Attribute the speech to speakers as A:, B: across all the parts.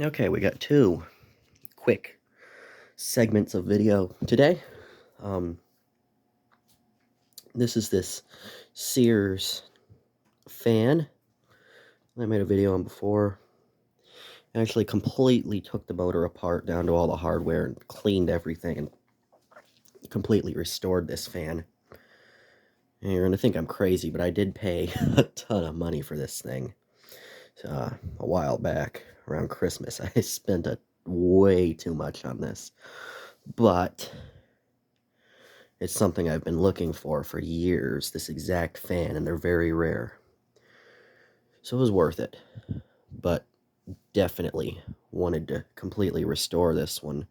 A: Okay, we got two quick segments of video today. This is this Sears fan that I made a video on before. I actually completely took the motor apart down to all the hardware and cleaned everything and completely restored this fan. And you're going to think I'm crazy, but I did pay a ton of money for this thing. A while back, around Christmas, I spent way too much on this. But it's something I've been looking for years, this exact fan, and they're very rare. So it was worth it. But definitely wanted to completely restore this one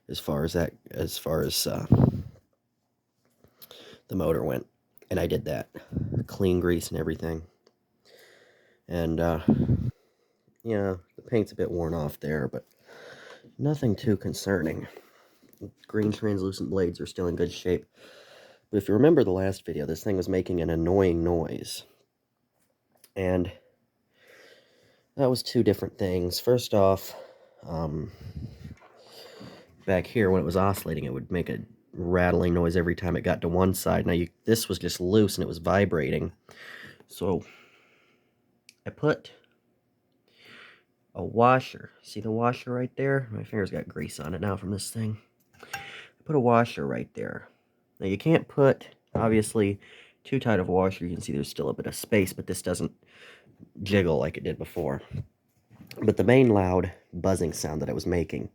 A: as far as the motor went. And I did that. Clean grease and everything. And yeah, the paint's a bit worn off there, but nothing too concerning. Green translucent blades are still in good shape. But if you remember the last video, this thing was making an annoying noise. And that was two different things. First off, back here when it was oscillating, it would make a rattling noise every time it got to one side. Now, this was just loose and it was vibrating. So I put a washer. See the washer right there? My finger's got grease on it now from this thing. I put a washer right there. Now, you can't put, obviously, too tight of a washer. You can see there's still a bit of space, but this doesn't jiggle like it did before. But the main loud buzzing sound that I was making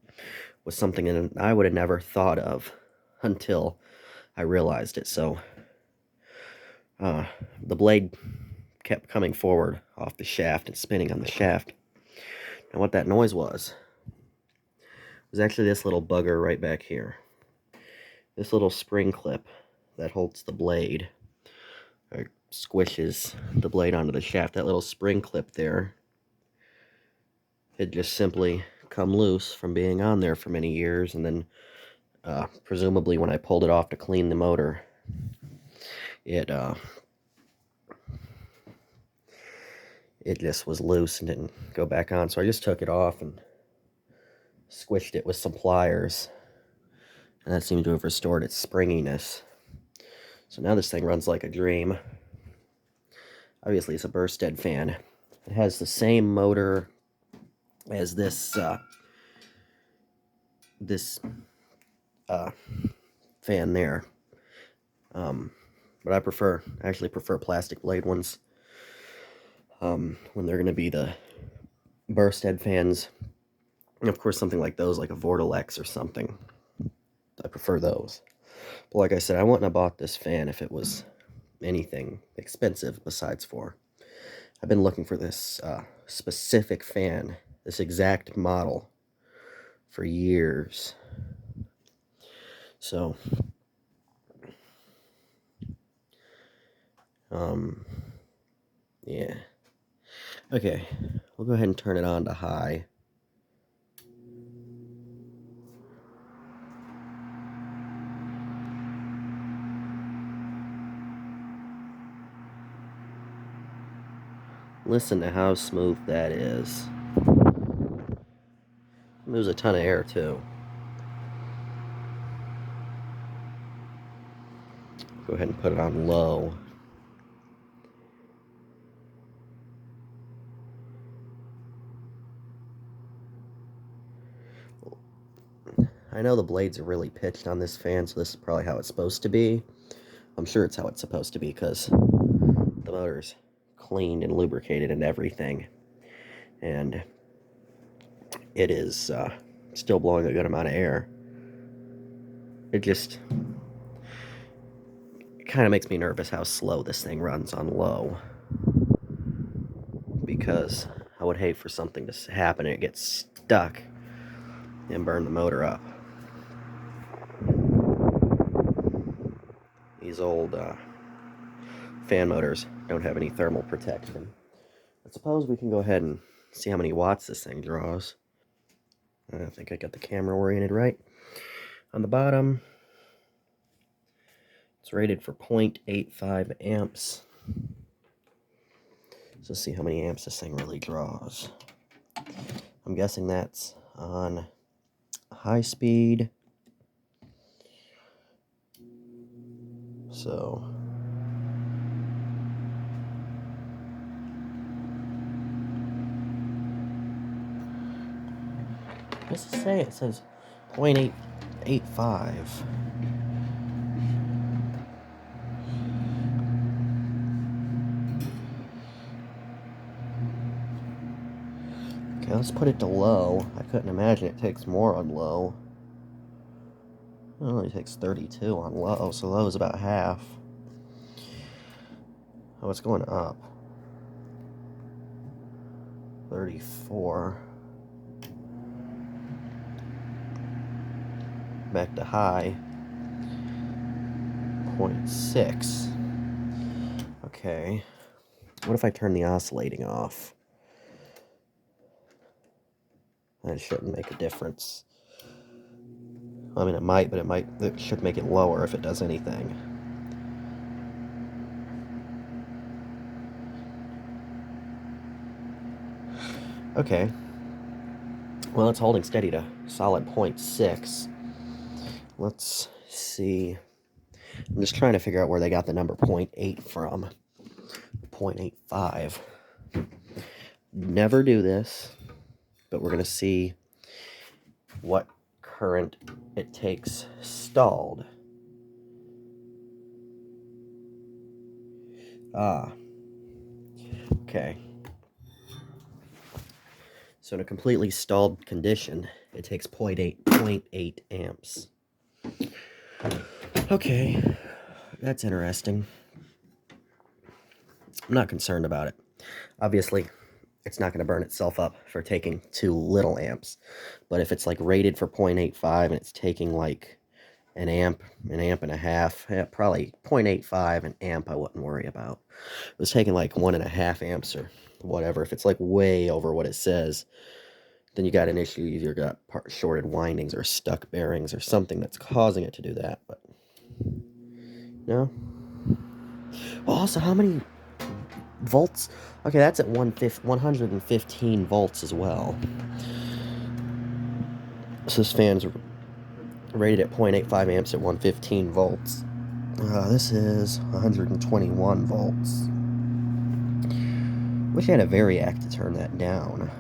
A: was something that I would have never thought of until I realized it. So the blade kept coming forward off the shaft and spinning on the shaft. And what that noise was actually this little bugger right back here. This little spring clip that holds the blade, or squishes the blade onto the shaft. That little spring clip there, it just simply come loose from being on there for many years, and then presumably when I pulled it off to clean the motor, it just was loose and didn't go back on. So I just took it off and squished it with some pliers, and that seemed to have restored its springiness. So now this thing runs like a dream. Obviously it's a Burstead fan. It has the same motor as this fan there, but I actually prefer plastic blade ones when they're going to be the Burstead fans. And of course something like those, like a Vortelex or something, I prefer those. But like I said, I wouldn't have bought this fan if it was anything expensive besides for. I've been looking for this specific fan, this exact model, for years. So, yeah. Okay, we'll go ahead and turn it on to high. Listen to how smooth that is. It moves a ton of air, too. Go ahead and put it on low. I know the blades are really pitched on this fan, so this is probably how it's supposed to be. I'm sure it's how it's supposed to be because the motor's cleaned and lubricated and everything. And it is still blowing a good amount of air. It kind of makes me nervous how slow this thing runs on low, because I would hate for something to happen and it gets stuck and burn the motor up. These old fan motors don't have any thermal protection. I suppose we can go ahead and see how many watts this thing draws. I think I got the camera oriented right. On the bottom, it's rated for 0.85 amps. So let's see how many amps this thing really draws. I'm guessing that's on high speed. So what does it say? It says 0.885. Okay, let's put it to low. I couldn't imagine it takes more on low. It only takes 32 on low, so low is about half. Oh, it's going up. 34. Back to high. 0.6. Okay. What if I turn the oscillating off? That shouldn't make a difference. I mean, it might, but it should make it lower if it does anything. Okay. Well, it's holding steady to solid 0.6. Let's see. I'm just trying to figure out where they got the number 0.8 from. 0.85. Never do this, but we're going to see what current it takes stalled. Okay. So in a completely stalled condition, it takes 0.8 amps. Okay, that's interesting. I'm not concerned about it. Obviously, it's not going to burn itself up for taking too little amps. But if it's like rated for 0.85 and it's taking like an amp and a half, yeah, probably 0.85 an amp I wouldn't worry about. If it was taking like 1.5 amps or whatever, if it's like way over what it says, then you got an issue. You either got shorted windings or stuck bearings or something that's causing it to do that. But no. Well, also, how many volts? Okay, that's at 115 volts as well. So this fan's rated at 0.85 amps at 115 volts. This is 121 volts. Wish I had a variac to turn that down.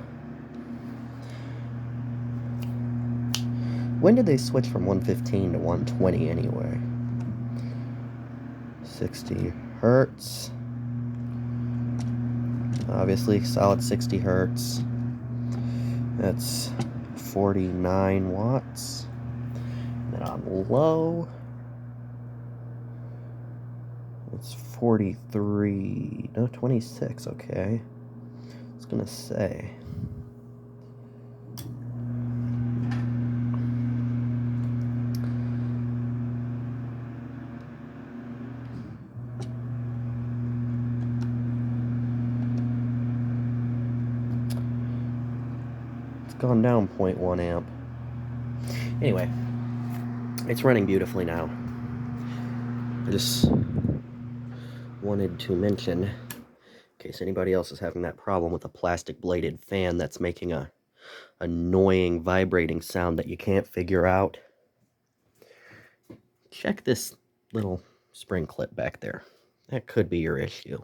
A: When did they switch from 115 to 120 anyway? 60 hertz. Obviously, solid 60 hertz. That's 49 watts. And then on low, it's 43. No, 26. Okay. I was gonna say. Gone down 0.1 amp. Anyway, it's running beautifully now. I just wanted to mention, in case anybody else is having that problem with a plastic bladed fan that's making a annoying vibrating sound that you can't figure out, check this little spring clip back there. That could be your issue.